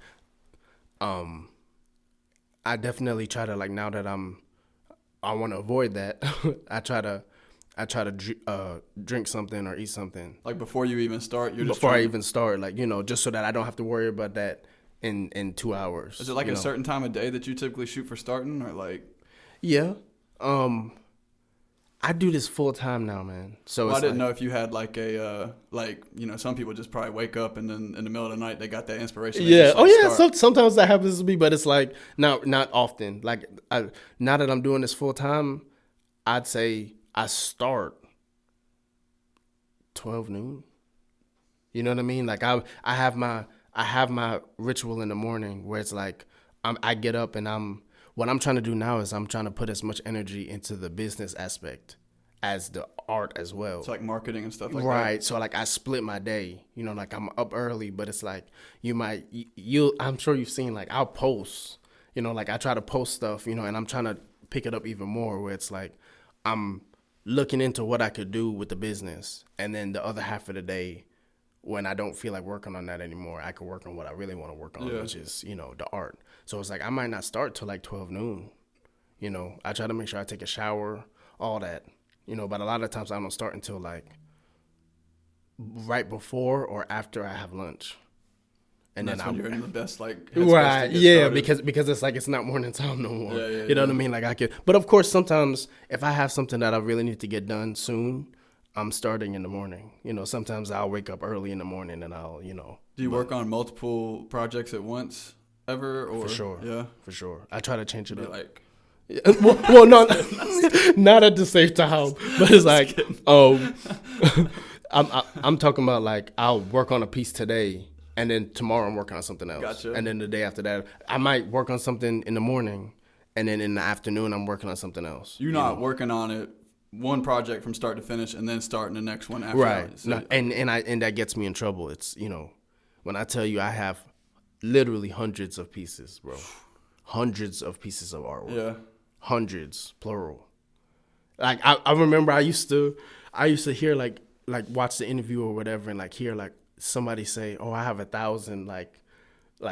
I definitely try to like now that I want to avoid that. I try to drink something or eat something. Like before you even start, I even start, like, just so that I don't have to worry about that in 2 hours. Is it like a certain time of day that you typically shoot for starting or like? Yeah. I do this full time now, man. So I didn't know if you had like a, some people just probably wake up and then in the middle of the night they got that inspiration. Yeah. Sometimes that happens to me, but it's like not often. Like now that I'm doing this full time, I'd say I start 12 noon. You know what I mean? Like I have my ritual in the morning where it's like I get up and what I'm trying to do now is I'm trying to put as much energy into the business aspect as the art as well. It's like marketing and stuff like that. Right. So like I split my day, like I'm up early, but it's like I'm sure you've seen like I'll post, like I try to post stuff, and I'm trying to pick it up even more where it's like I'm looking into what I could do with the business. And then the other half of the day, when I don't feel like working on that anymore, I could work on what I really want to work on, which is, the art. So it's like I might not start till like 12 noon. I try to make sure I take a shower, all that. But a lot of times I don't start until like right before or after I have lunch. And that's when you're in the best like right, yeah, because it's like it's not morning time no more. You know what I mean? Like I could, but of course sometimes if I have something that I really need to get done soon, I'm starting in the morning. Sometimes I'll wake up early in the morning and I'll, Do you work on multiple projects at once ever? Or for sure, yeah, for sure. I try to change it up. Like Well, no, not at the same time, but it's like, I'm talking about like I'll work on a piece today, and then tomorrow I'm working on something else, Gotcha. and then the day after that I might work on something in the morning, and then in the afternoon I'm working on something else. You're not working on it one project from start to finish, and then starting the next one after. Right, So, and that gets me in trouble. It's when I tell you I have literally hundreds of pieces, bro, hundreds of pieces of artwork. Yeah. Hundreds, plural. Like I remember I used to hear like watch the interview or whatever and like hear like somebody say, "Oh, I have 1,000 like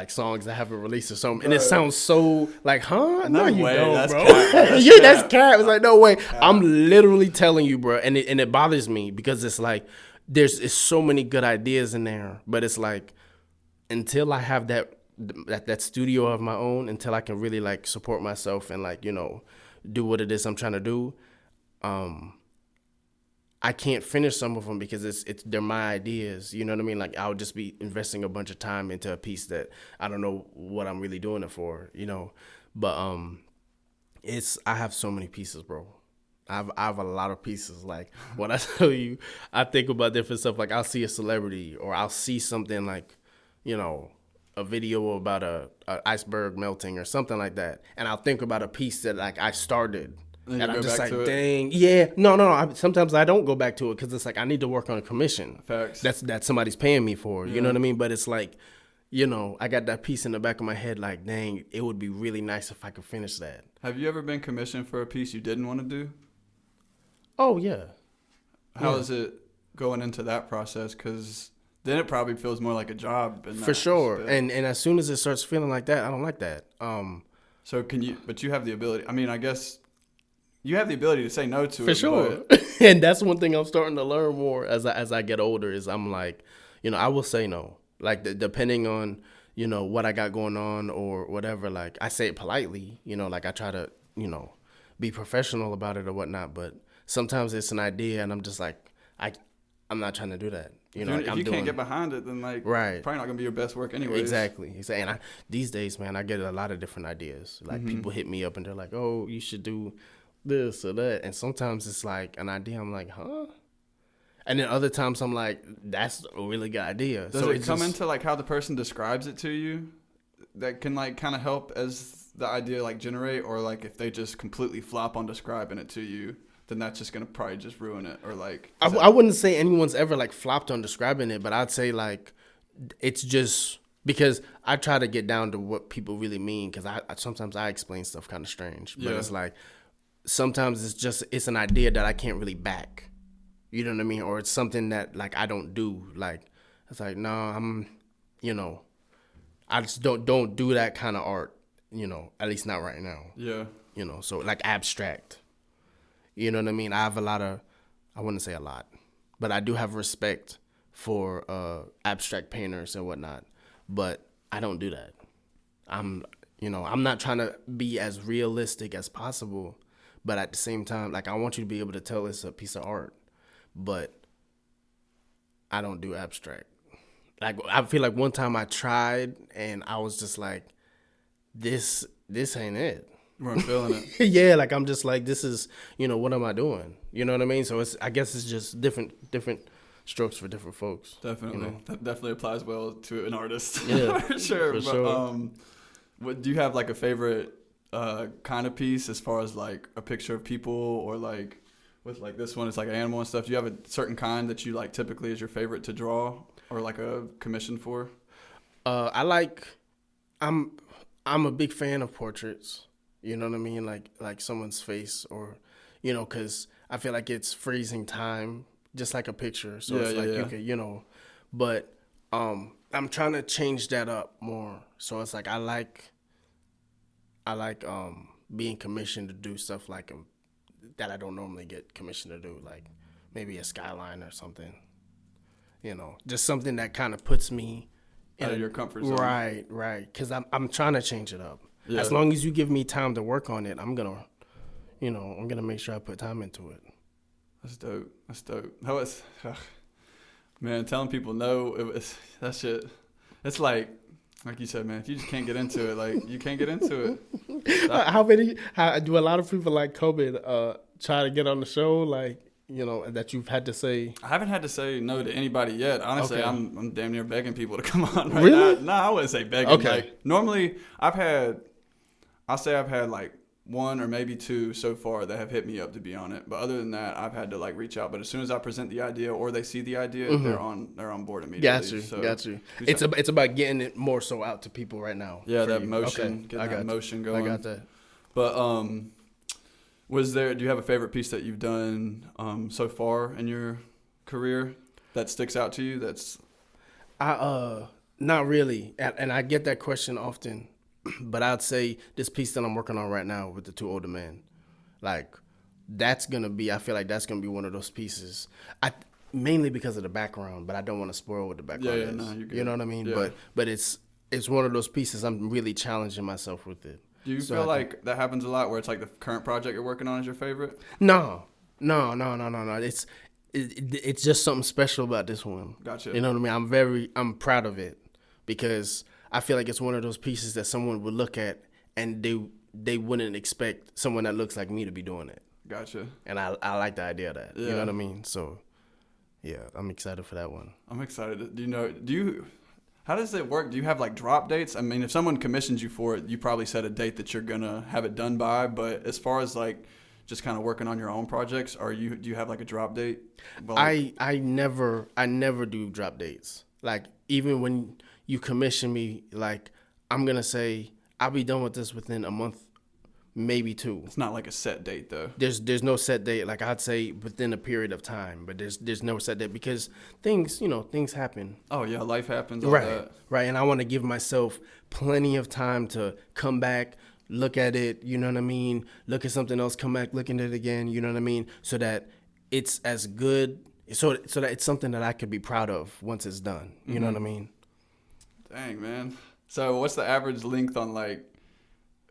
songs I haven't released or something," and it sounds so like, huh? No, you don't, that's bro. Cap. That's cap. It's like, no way. I'm literally telling you, bro, and it bothers me because it's like it's so many good ideas in there, but it's like until I have that studio of my own, until I can really like support myself and like do what it is I'm trying to do, I can't finish some of them because they're my ideas. You know what I mean? Like I'll just be investing a bunch of time into a piece that I don't know what I'm really doing it for. But I have so many pieces, bro. I have a lot of pieces. Like when I tell you, I think about different stuff. Like I'll see a celebrity or I'll see something like, a video about a iceberg melting or something like that, and I'll think about a piece that like I started, and I'm just like, dang, yeah, no. Sometimes I don't go back to it because it's like I need to work on a commission. Facts. That somebody's paying me for. You know what I mean? But it's like, I got that piece in the back of my head, like, dang, it would be really nice if I could finish that. Have you ever been commissioned for a piece you didn't want to do? Oh yeah. How is it going into that process? Because then it probably feels more like a job. For sure. And as soon as it starts feeling like that, I don't like that. So but you have the ability. I mean, I guess you have the ability to say no to it. For sure. And that's one thing I'm starting to learn more as I get older is I'm like, I will say no. Like depending on, what I got going on or whatever, like I say it politely, like I try to, be professional about it or whatnot. But sometimes it's an idea and I'm just like, I'm not trying to do that. If you can't get behind it, then like right. probably not gonna be your best work anyway. Exactly. And these days, man, I get a lot of different ideas. Like people hit me up and they're like, "Oh, you should do this or that." And sometimes it's like an idea. I'm like, "Huh?" And then other times I'm like, "That's a really good idea." Does it come into like how the person describes it to you? That can like kind of help as the idea like generate, or like if they just completely flop on describing it to you, then that's just gonna probably just ruin it. Or like I wouldn't say anyone's ever like flopped on describing it, but I'd say like it's just because I try to get down to what people really mean, because sometimes I explain stuff kind of strange, but it's like sometimes it's an idea that I can't really back, you know what I mean, or it's something that like I don't do. Like it's like, no, I'm I just don't do that kind of art, at least not right now. So like abstract. You know what I mean? I have I wouldn't say a lot, but I do have respect for abstract painters and whatnot, but I don't do that. I'm not trying to be as realistic as possible, but at the same time, like I want you to be able to tell it's a piece of art, but I don't do abstract. Like I feel like one time I tried and I was just like, this ain't it. We're feeling it. Yeah, like I'm just like, this is, what am I doing? You know what I mean? So I guess it's just different strokes for different folks. Definitely. That definitely applies well to an artist. Yeah, for sure. For sure. Do you have like a favorite kind of piece as far as like a picture of people, or like with like this one, it's like an animal and stuff? Do you have a certain kind that you like typically is your favorite to draw or like a commission for? I'm a big fan of portraits. You know what I mean? Like someone's face, or, because I feel like it's freezing time, just like a picture. So you could, but I'm trying to change that up more. So it's like I like being commissioned to do stuff like that I don't normally get commissioned to do, like maybe a skyline or something. Just something that kind of puts me out of your comfort zone. Right. Because I'm trying to change it up. Yeah. As long as you give me time to work on it, I'm gonna make sure I put time into it. That's dope. How was, man, telling people no, that shit. It's like, Like you said, man, if you just can't get into it, like you can't get into it. How do a lot of people like COVID try to get on the show? Like, that you've had to say. I haven't had to say no to anybody yet. Honestly, Okay. I'm damn near begging people to come on right Really? now. No, I wouldn't say begging. Okay. Like normally I've had like one or maybe two so far that have hit me up to be on it. But other than that, I've had to like reach out. But as soon as I present the idea or they see the idea, they're on board immediately. Got you. It's about getting it more so out to people right now. Yeah, that you. motion, Okay. getting that motion going. I got that. But do you have a favorite piece that you've done so far in your career that sticks out to you? Not really, and I get that question often. But I'd say this piece that I'm working on right now with the two older men, like I feel like that's gonna be one of those pieces. Mainly because of the background, but I don't want to spoil what the background is. No, you're good. You know what I mean? Yeah. But it's one of those pieces I'm really challenging myself with it. Do you feel like that happens a lot where it's like the current project you're working on is your favorite? No. It's just something special about this one. Gotcha. You know what I mean? I'm proud of it because I feel like it's one of those pieces that someone would look at and they wouldn't expect someone that looks like me to be doing it. Gotcha. And I like the idea of that. Yeah. You know what I mean? So, yeah, I'm excited for that one. I'm excited. How does it work? Do you have like drop dates? I mean, if someone commissions you for it, you probably set a date that you're going to have it done by. But as far as like just kind of working on your own projects, do you have like a drop date? Well, I never do drop dates. Like even when you commission me, like I'm gonna say I'll be done with this within a month, maybe two. It's not like a set date though. There's no set date. Like I'd say within a period of time, but there's no set date because things happen. Oh yeah, life happens. Right. And I want to give myself plenty of time to come back, look at it. You know what I mean? Look at something else, come back, look at it again. You know what I mean? So that it's as good. So that it's something that I could be proud of once it's done. You know what I mean? Dang, man. So what's the average length on like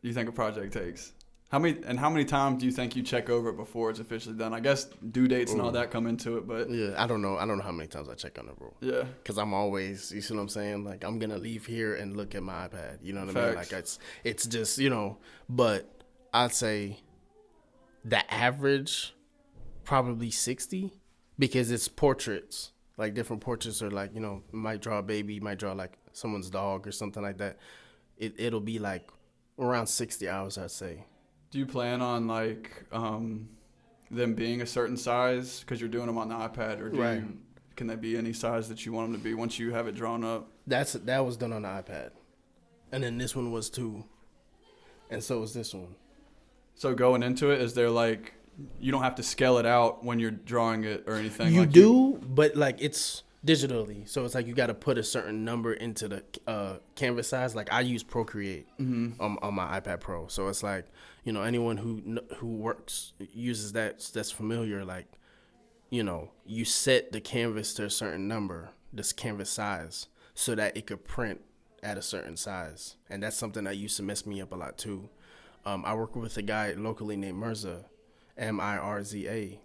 you think a project takes? How many times do you think you check over it before it's officially done? I guess due dates and all that come into it, but yeah, I don't know how many times I check on it, bro. Yeah, because I'm always, you see what I'm saying? Like I'm gonna leave here and look at my iPad. You know what I mean? Like it's just But I'd say the average probably 60 because it's portraits. Like different portraits are like might draw a baby, might draw like someone's dog or something like that. It'll be like around 60 hours, I'd say. Do you plan on like them being a certain size because you're doing them on the iPad, or can they be any size that you want them to be once you have it drawn up? That was done on the iPad, and then this one was too, and so was this one. So going into it, is there like you don't have to scale it out when you're drawing it or anything? You do, but like it's digitally, so it's like you got to put a certain number into the canvas size. Like I use Procreate on my iPad Pro, so it's like anyone who uses that's familiar. Like you set the canvas to a certain number, this canvas size, so that it could print at a certain size, and that's something that used to mess me up a lot too. I work with a guy locally named Mirza, Mirza.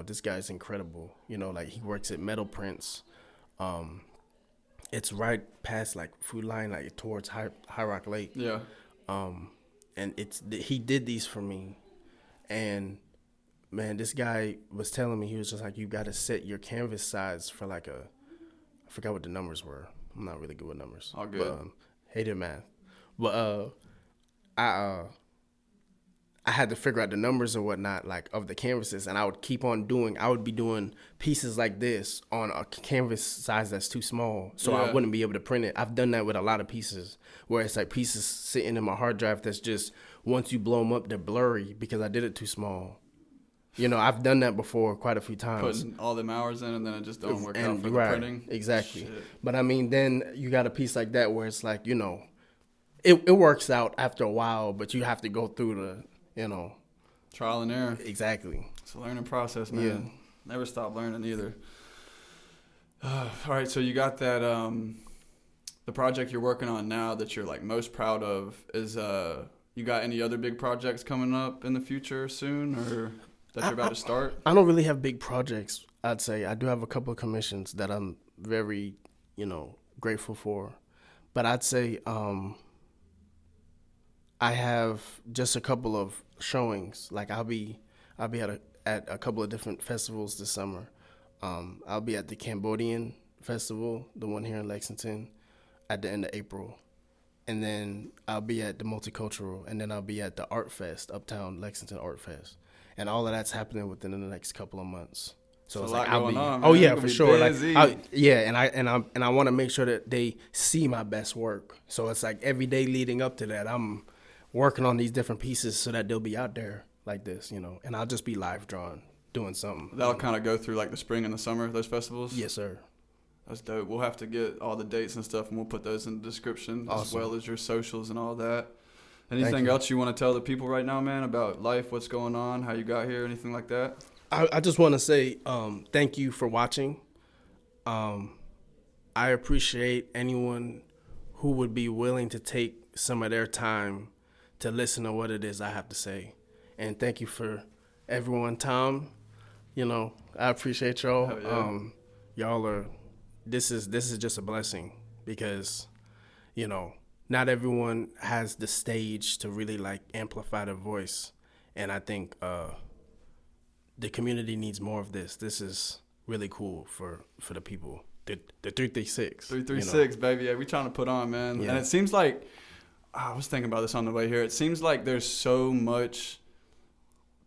This guy's incredible. Like he works at Metal Prints. It's right past like Food Line, like towards High Rock Lake. Yeah. And he did these for me, and man, this guy was telling me, he was just like, you got to set your canvas size for like I forgot what the numbers were. I'm not really good with numbers. All good. But, hated math. But I had to figure out the numbers or whatnot, like of the canvases, and I would be doing pieces like this on a canvas size that's too small, so I wouldn't be able to print it. I've done that with a lot of pieces, where it's like pieces sitting in my hard drive that's just, once you blow them up, they're blurry because I did it too small. I've done that before quite a few times. Putting all them hours in and then it just don't work out for the printing. Exactly. Shit. But I mean, then you got a piece like that where it's like, it works out after a while, but you have to go through the, trial and error. Exactly. It's a learning process, man. Yeah. Never stop learning either. All right, so you got that the project you're working on now that you're like most proud of is you got any other big projects coming up in the future soon, or that you're about to start? I don't really have big projects, I'd say. I do have a couple of commissions that I'm very, grateful for. But I'd say I have just a couple of showings. Like I'll be at a couple of different festivals this summer. I'll be at the Cambodian festival, the one here in Lexington, at the end of April. And then I'll be at the Multicultural, and then I'll be at the Art Fest, Uptown Lexington Art Fest. And all of that's happening within the next couple of months. So it's like I'll be on, oh yeah, for sure. Like and I want to make sure that they see my best work. So it's like every day leading up to that, I'm working on these different pieces so that they'll be out there like this, and I'll just be live drawing, doing something. That'll kind of go through like the spring and the summer, those festivals? Yes, sir. That's dope. We'll have to get all the dates and stuff, and we'll put those in the description as well as your socials and all that. Anything else you want to tell the people right now, man, about life, what's going on, how you got here, anything like that? I just want to say thank you for watching. I appreciate anyone who would be willing to take some of their time to listen to what it is I have to say. And thank you for everyone. Tom, I appreciate y'all. Yeah. Y'all are, this is just a blessing because, not everyone has the stage to really like amplify their voice. And I think the community needs more of this. This is really cool for the people. The 336. 336, baby. Yeah, we trying to put on, man. Yeah. And it seems like, I was thinking about this on the way here. It seems like there's so much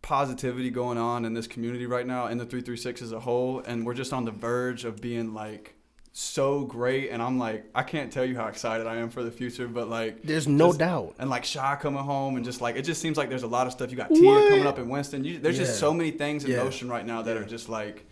positivity going on in this community right now, in the 336 as a whole, and we're just on the verge of being like so great. And I'm like, I can't tell you how excited I am for the future, but like there's no doubt. And like Shy coming home, and just like it just seems like there's a lot of stuff. You got Tia coming up in Winston. There's just so many things in motion right now that are just like,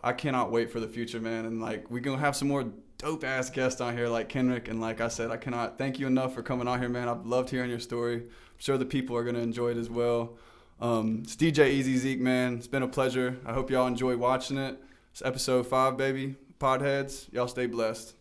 I cannot wait for the future, man. And like we're gonna have some more dope ass guests on here like Kenrick, and like I said, I cannot thank you enough for coming on here, man. I've loved hearing your story. I'm sure the people are gonna enjoy it as well. It's DJ Easy Zeke, man. It's been a pleasure. I hope y'all enjoy watching it. It's episode 5, baby. Podheads, y'all stay blessed.